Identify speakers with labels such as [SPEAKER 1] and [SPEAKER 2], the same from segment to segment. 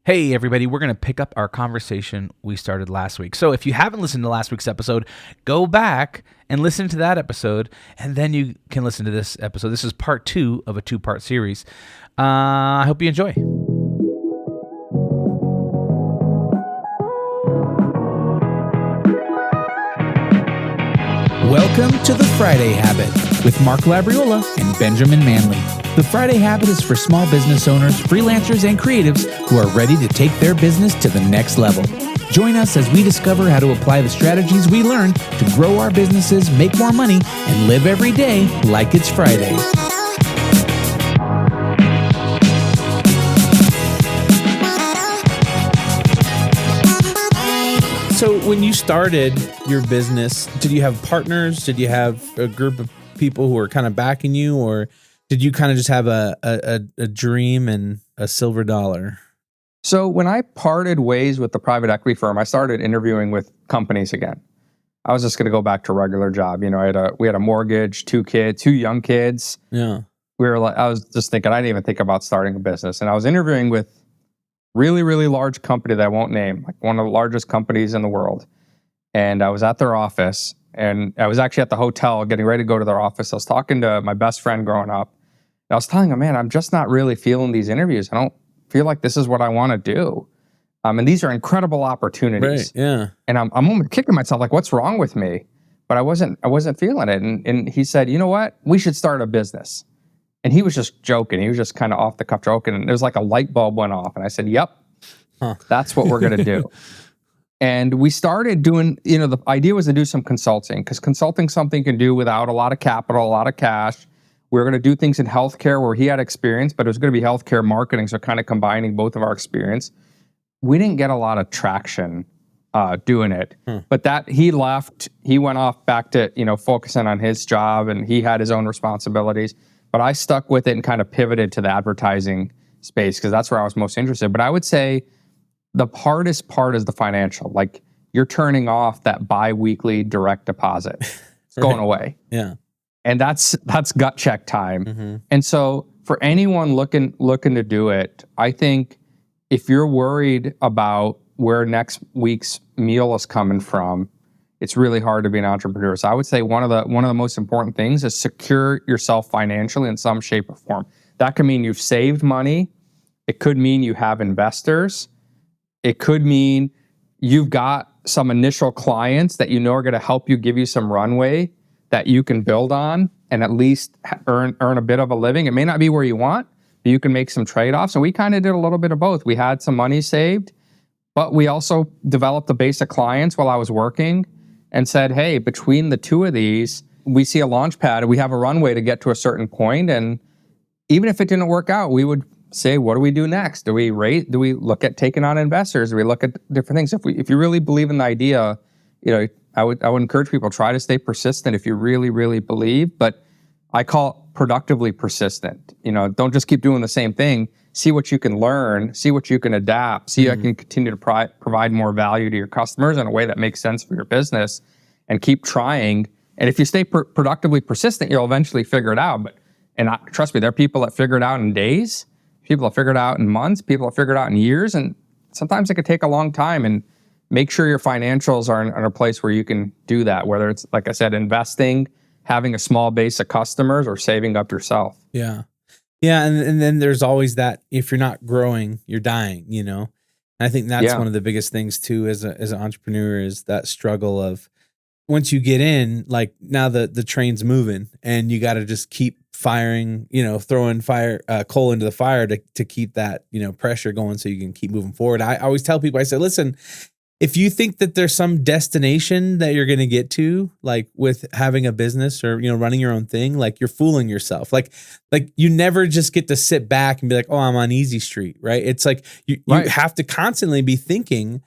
[SPEAKER 1] Hey, everybody, we're going to pick up our conversation we started last week. So if you haven't listened to last week's episode, go back and listen to that episode, and then you can listen to this episode. This is part 2 of a 2-part series. I hope you enjoy. Welcome to The Friday Habit with Mark Labriola and Benjamin Manley. The Friday Habit is for small business owners, freelancers, and creatives who are ready to take their business to the next level. Join us as we discover how to apply the strategies we learned to grow our businesses, make more money, and live every day like it's Friday. So when you started your business, did you have partners? Did you have a group of people who were kind of backing you, or did you kind of just have a dream and a silver dollar?
[SPEAKER 2] So when I parted ways with the private equity firm, I started interviewing with companies again. I was just going to go back to a regular job. You know, we had a mortgage, 2 young kids.
[SPEAKER 1] Yeah.
[SPEAKER 2] I was just thinking, I didn't even think about starting a business. And I was interviewing with really, really large company that I won't name, like one of the largest companies in the world. And I was at their office, and I was actually at the hotel getting ready to go to their office. I was talking to my best friend growing up. And I was telling him, man, I'm just not really feeling these interviews. I don't feel like this is what I want to do. And these are incredible opportunities.
[SPEAKER 1] Right, yeah.
[SPEAKER 2] And I'm almost kicking myself, like, what's wrong with me? But I wasn't feeling it. And he said, you know what? We should start a business. And he was just joking. He was just kind of off the cuff joking. And it was like a light bulb went off. And I said, yep, that's what we're going to do. And we started doing, the idea was to do some consulting, because consulting something you can do without a lot of capital, a lot of cash. We were going to do things in healthcare where he had experience, but it was going to be healthcare marketing. So kind of combining both of our experience. We didn't get a lot of traction doing it, but that he left, he went off back to, focusing on his job, and he had his own responsibilities. But I stuck with it and kind of pivoted to the advertising space because that's where I was most interested. But I would say the hardest part is the financial. Like, you're turning off that bi-weekly direct deposit. It's going away.
[SPEAKER 1] Yeah.
[SPEAKER 2] And that's gut check time.
[SPEAKER 1] Mm-hmm.
[SPEAKER 2] And so for anyone looking to do it, I think if you're worried about where next week's meal is coming from, it's really hard to be an entrepreneur. So I would say one of the most important things is secure yourself financially in some shape or form. That could mean you've saved money. It could mean you have investors. It could mean you've got some initial clients that you know are going to help you, give you some runway that you can build on and at least earn a bit of a living. It may not be where you want, but you can make some trade-offs. And we kind of did a little bit of both. We had some money saved, but we also developed a base of clients while I was working and said, hey, between the two of these, we see a launch pad, we have a runway to get to a certain point. And even if it didn't work out, we would say, what do we do next? Do we look at taking on investors? Do we look at different things? If you really believe in the idea, I would encourage people, try to stay persistent if you really, really believe, but I call it productively persistent. Don't just keep doing the same thing. See what you can learn, see what you can adapt, see how you can continue to provide more value to your customers in a way that makes sense for your business, and keep trying. And if you stay productively persistent, you'll eventually figure it out. Trust me, there are people that figure it out in days, people that figure it out in months, people that figure it out in years, and sometimes it could take a long time. And make sure your financials are in a place where you can do that, whether it's, like I said, investing, having a small base of customers, or saving up yourself.
[SPEAKER 1] Yeah. Yeah. And then there's always that, if you're not growing, you're dying, And I think that's one of the biggest things too, as an entrepreneur, is that struggle of, once you get in, like, now the train's moving and you got to just keep firing, throwing coal into the fire to keep that, pressure going so you can keep moving forward. I always tell people, I say, listen, if you think that there's some destination that you're going to get to, like with having a business or, running your own thing, like, you're fooling yourself. Like you never just get to sit back and be like, oh, I'm on easy street, right? It's like you have to constantly be thinking,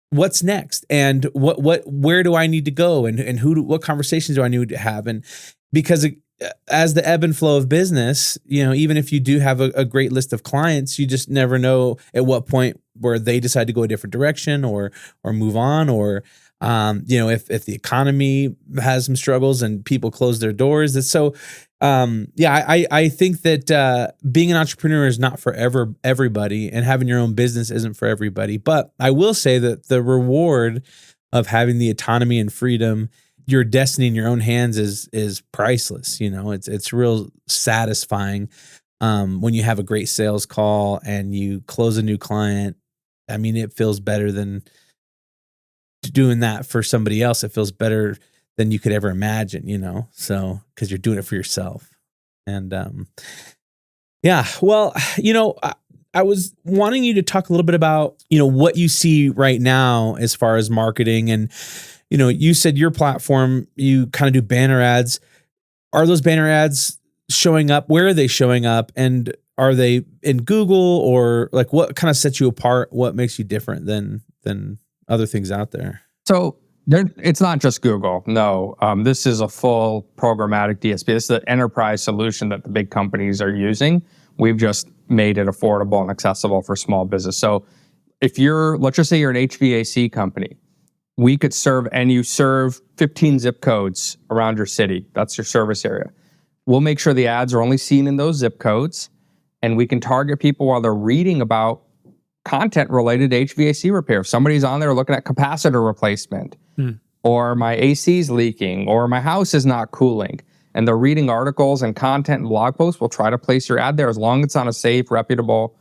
[SPEAKER 1] what's next, and where do I need to go, and what conversations do I need to have? And because as the ebb and flow of business, even if you do have a great list of clients, you just never know at what point where they decide to go a different direction or move on, or if the economy has some struggles and people close their doors. So I think that being an entrepreneur is not for everybody, and having your own business isn't for everybody. But I will say that the reward of having the autonomy and freedom, your destiny in your own hands, is priceless. It's real satisfying when you have a great sales call and you close a new client. I mean, it feels better than doing that for somebody else. It feels better than you could ever imagine, so because you're doing it for yourself. And well, I was wanting you to talk a little bit about, what you see right now as far as marketing. And, you said your platform, you kind of do banner ads. Are those banner ads showing up? Where are they showing up? And are they in Google, or like what kind of sets you apart? What makes you different than other things out there?
[SPEAKER 2] So it's not just Google. No, this is a full programmatic DSP. This is the enterprise solution that the big companies are using. We've just made it affordable and accessible for small business. So let's just say you're an HVAC company, we could serve 15 zip codes around your city. That's your service area. We'll make sure the ads are only seen in those zip codes, and we can target people while they're reading about content related to HVAC repair. If somebody's on there looking at capacitor replacement, or my AC's leaking, or my house is not cooling, and they're reading articles and content and blog posts, we'll try to place your ad there as long as it's on a safe, reputable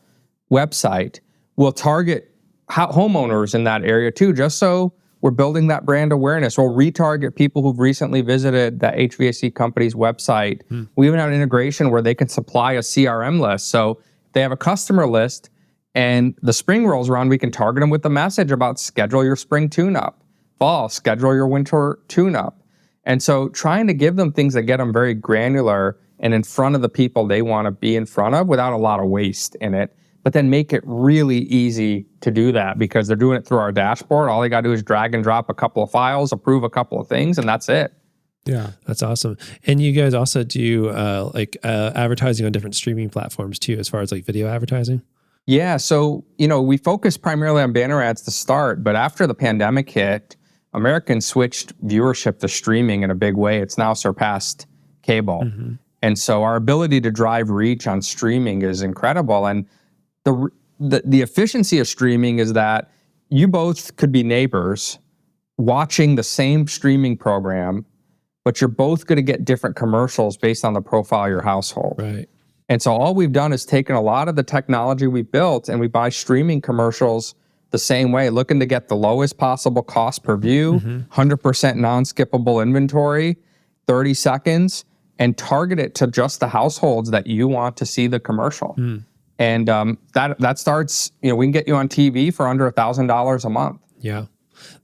[SPEAKER 2] website. We'll target homeowners in that area too, just so we're building that brand awareness. We'll retarget people who've recently visited that HVAC company's website. We even have an integration where they can supply a CRM list. So if they have a customer list and the spring rolls around, we can target them with a message about schedule your spring tune-up. Fall, schedule your winter tune-up. And so trying to give them things that get them very granular and in front of the people they want to be in front of without a lot of waste in it, but then make it really easy to do that because they're doing it through our dashboard. All they got to do is drag and drop a couple of files, approve a couple of things, and that's it.
[SPEAKER 3] Yeah, that's awesome. And you guys also do advertising on different streaming platforms too, as far as like video advertising?
[SPEAKER 2] Yeah, so we focus primarily on banner ads to start, but after the pandemic hit, Americans switched viewership to streaming in a big way. It's now surpassed cable. Mm-hmm. And so our ability to drive reach on streaming is incredible. And the efficiency of streaming is that you both could be neighbors watching the same streaming program, but you're both going to get different commercials based on the profile of your household.
[SPEAKER 3] Right.
[SPEAKER 2] And so all we've done is taken a lot of the technology we built and we buy streaming commercials the same way, looking to get the lowest possible cost per view, 100% non-skippable inventory, 30 seconds, and target it to just the households that you want to see the commercial. And that starts, we can get you on TV for under $1,000 a month.
[SPEAKER 3] Yeah.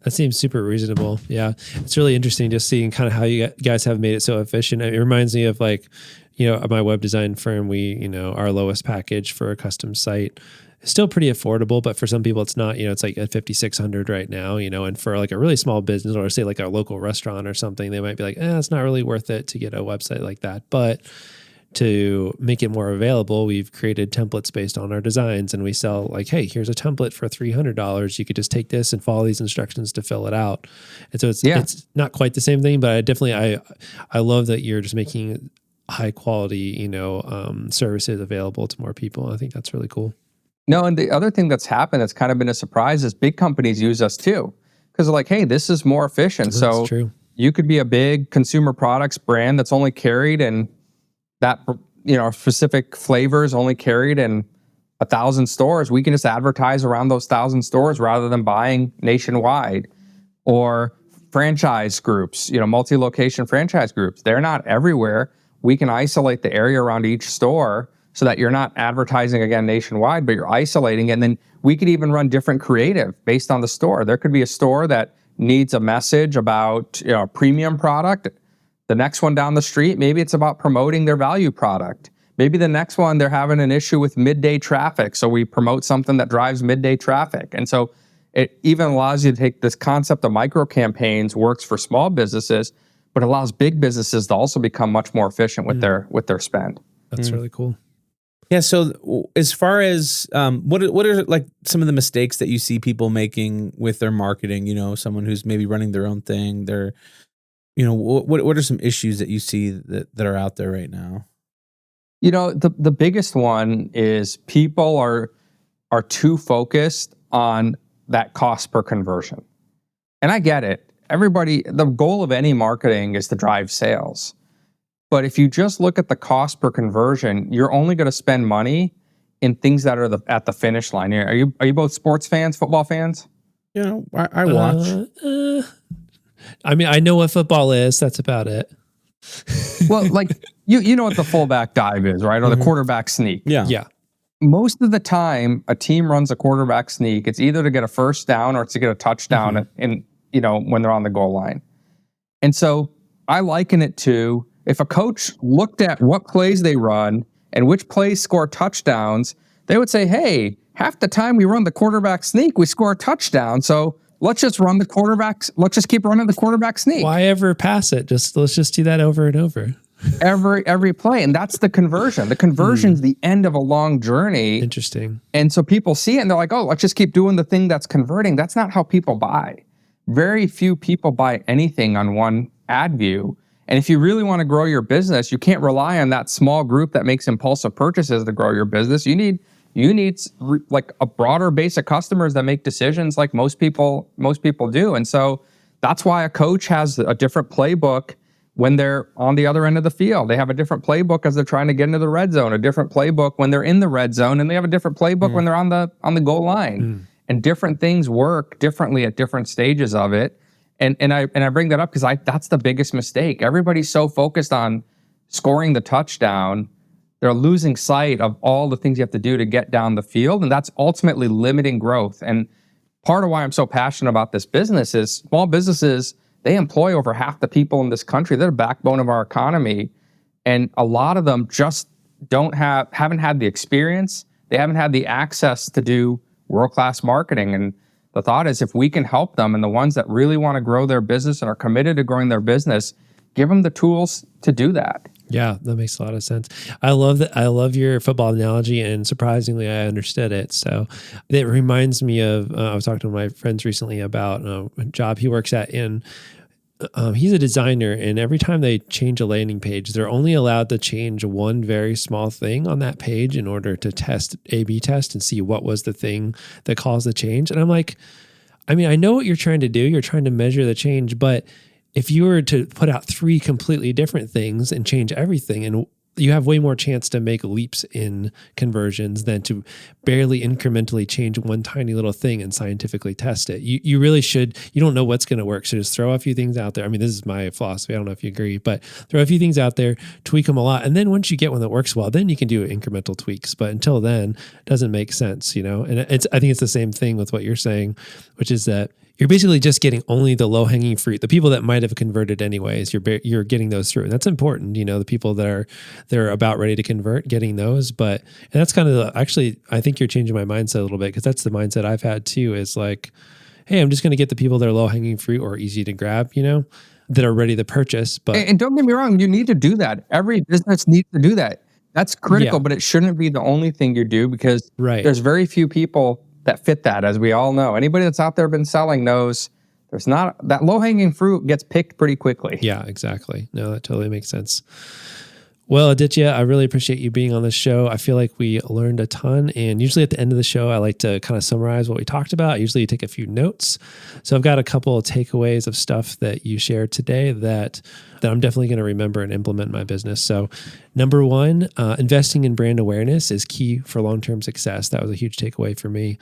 [SPEAKER 3] That seems super reasonable. Yeah. It's really interesting just seeing kind of how you guys have made it so efficient. It reminds me of my web design firm, our lowest package for a custom site is still pretty affordable, but for some people it's not, it's like at $5,600 right now, and for like a really small business or say like a local restaurant or something, they might be like, it's not really worth it to get a website like that. But to make it more available, we've created templates based on our designs, and we sell like, hey, here's a template for $300. You could just take this and follow these instructions to fill it out. And so it's not quite the same thing, but I love that you're just making high quality, services available to more people. I think that's really cool.
[SPEAKER 2] No, and the other thing that's happened that's kind of been a surprise is big companies use us too, because they're like, hey, this is more efficient.
[SPEAKER 3] That's true.
[SPEAKER 2] You could be a big consumer products brand that's only carried in that, specific flavors only carried in 1,000 stores. We can just advertise around those 1,000 stores rather than buying nationwide. Or franchise groups, multi-location franchise groups. They're not everywhere. We can isolate the area around each store so that you're not advertising again nationwide, but you're isolating it. And then we could even run different creative based on the store. There could be a store that needs a message about a premium product. The next one down the street, maybe it's about promoting their value product. Maybe the next one, they're having an issue with midday traffic. So we promote something that drives midday traffic. And so it even allows you to take this concept of micro campaigns, works for small businesses, but allows big businesses to also become much more efficient with their spend.
[SPEAKER 3] That's really cool.
[SPEAKER 1] Yeah. So as far as what are like some of the mistakes that you see people making with their marketing? Someone who's maybe running their own thing, they're what are some issues that you see that are out there right now?
[SPEAKER 2] The biggest one is people are too focused on that cost per conversion. And I get it. The goal of any marketing is to drive sales. But if you just look at the cost per conversion, you're only going to spend money in things that are at the finish line. Are you both sports fans, football fans?
[SPEAKER 1] I watch.
[SPEAKER 3] I mean, I know what football is. That's about it.
[SPEAKER 2] Well, like you know what the fullback dive is, right? Or the quarterback sneak.
[SPEAKER 3] Yeah.
[SPEAKER 2] Most of the time, a team runs a quarterback sneak. It's either to get a first down or it's to get a touchdown when they're on the goal line. And so I liken it to if a coach looked at what plays they run and which plays score touchdowns, they would say, hey, half the time we run the quarterback sneak, we score a touchdown. So let's just run the quarterbacks. Let's just keep running the quarterback sneak.
[SPEAKER 3] Why ever pass it? Let's just do that over and over.
[SPEAKER 2] Every play. And that's the conversion. The conversion's the end of a long journey.
[SPEAKER 3] Interesting.
[SPEAKER 2] And so people see it and they're like, oh, let's just keep doing the thing that's converting. That's not how people buy. Very few people buy anything on one ad view. And if you really want to grow your business, you can't rely on that small group that makes impulsive purchases to grow your business. You need like a broader base of customers that make decisions like most people do. And so that's why a coach has a different playbook when they're on the other end of the field. They have a different playbook as they're trying to get into the red zone, a different playbook when they're in the red zone, and they have a different playbook when they're on the goal line. And different things work differently at different stages of it. And I bring that up because that's the biggest mistake. Everybody's so focused on scoring the touchdown, they're losing sight of all the things you have to do to get down the field, and that's ultimately limiting growth. And part of why I'm so passionate about this business is small businesses, they employ over half the people in this country. They're the backbone of our economy, and a lot of them just haven't had the experience. They haven't had the access to do world-class marketing. And the thought is if we can help them, and the ones that really want to grow their business and are committed to growing their business, give them the tools to do that.
[SPEAKER 3] Yeah, that makes a lot of sense. I love that. I love your football analogy, and surprisingly, I understood it. So it reminds me of, I was talking to my friends recently about a job he works at, and he's a designer, and every time they change a landing page, they're only allowed to change one very small thing on that page in order to A/B test and see what was the thing that caused the change. And I'm like, I mean, I know what you're trying to do. You're trying to measure the change, but if you were to put out 3 completely different things and change everything, and you have way more chance to make leaps in conversions than to barely incrementally change one tiny little thing and scientifically test it. You really should, you don't know what's going to work. So just throw a few things out there. I mean, this is my philosophy. I don't know if you agree, but throw a few things out there, tweak them a lot. And then once you get one that works well, then you can do incremental tweaks. But until then, it doesn't make sense, And I think it's the same thing with what you're saying, which is that you're basically just getting only the low-hanging fruit. The people that might have converted anyways, you're getting those through. And that's important, the people that they're about ready to convert, getting those. And that's kind of actually, I think you're changing my mindset a little bit, because that's the mindset I've had too, is like, hey, I'm just going to get the people that are low-hanging fruit or easy to grab, that are ready to purchase.
[SPEAKER 2] And don't get me wrong, you need to do that. Every business needs to do that. That's critical, but it shouldn't be the only thing you do, because there's very few people that fit that, as we all know. Anybody that's out there been selling knows there's not, that low-hanging fruit gets picked pretty quickly.
[SPEAKER 3] Yeah, exactly. No, that totally makes sense. Well, Aditya, I really appreciate you being on this show. I feel like we learned a ton, and usually at the end of the show, I like to kind of summarize what we talked about. I usually take a few notes. So I've got a couple of takeaways of stuff that you shared today that I'm definitely going to remember and implement in my business. So number 1, investing in brand awareness is key for long-term success. That was a huge takeaway for me.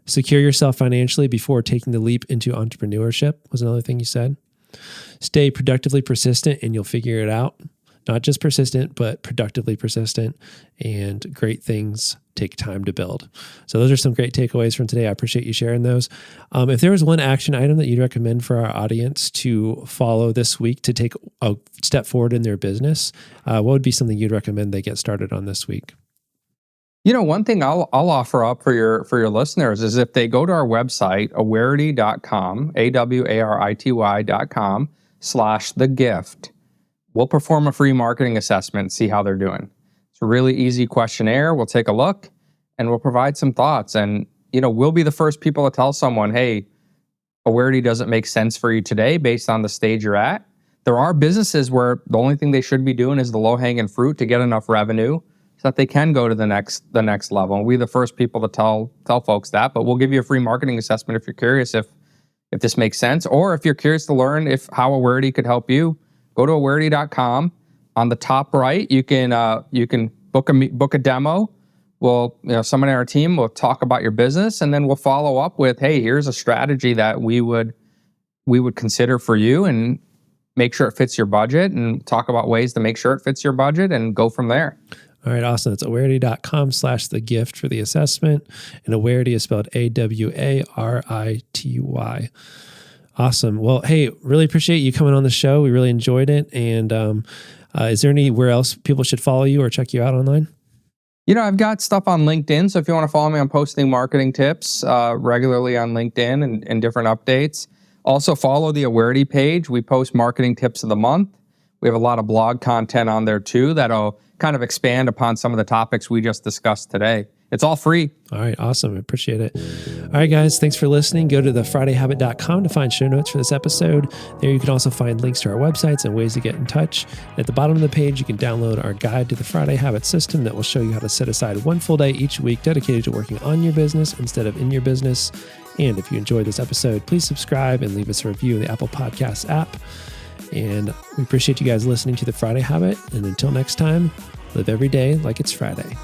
[SPEAKER 3] Secure yourself financially before taking the leap into entrepreneurship was another thing you said. Stay productively persistent and you'll figure it out. Not just persistent, but productively persistent, and great things take time to build. So those are some great takeaways from today. I appreciate you sharing those. If there was one action item that you'd recommend for our audience to follow this week to take a step forward in their business, what would be something you'd recommend they get started on this week?
[SPEAKER 2] One thing I'll offer up for your listeners is if they go to our website, awarity.com, awarity.com/thegift, we'll perform a free marketing assessment and see how they're doing. It's a really easy questionnaire. We'll take a look and we'll provide some thoughts. And, we'll be the first people to tell someone, hey, Awarity doesn't make sense for you today based on the stage you're at. there are businesses where the only thing they should be doing is the low-hanging fruit to get enough revenue so that they can go to the next level. And we're the first people to tell folks that, but we'll give you a free marketing assessment if you're curious if this makes sense, or if you're curious to learn how Awarity could help you. Go to awarity.com. On the top right, you can book a demo. We'll, someone in our team will talk about your business, and then we'll follow up with, hey, here's a strategy that we would consider for you, and make sure it fits your budget, and talk about ways to make sure it fits your budget, and go from there.
[SPEAKER 3] All right, awesome. It's awarity.com/thegift for the assessment. And Awarity is spelled Awarity. Awesome. Well, hey, really appreciate you coming on the show. We really enjoyed it. And is there anywhere else people should follow you or check you out online?
[SPEAKER 2] I've got stuff on LinkedIn. So if you want to follow me, I'm posting marketing tips regularly on LinkedIn and different updates. Also follow the Awarity page. We post marketing tips of the month. We have a lot of blog content on there too that'll kind of expand upon some of the topics we just discussed today. It's all free.
[SPEAKER 3] All right, awesome. I appreciate it. All right, guys, thanks for listening. Go to thefridayhabit.com to find show notes for this episode. There you can also find links to our websites and ways to get in touch. At the bottom of the page, you can download our guide to the Friday Habit system that will show you how to set aside one full day each week dedicated to working on your business instead of in your business. And if you enjoyed this episode, please subscribe and leave us a review in the Apple Podcasts app. And we appreciate you guys listening to The Friday Habit. And until next time, live every day like it's Friday.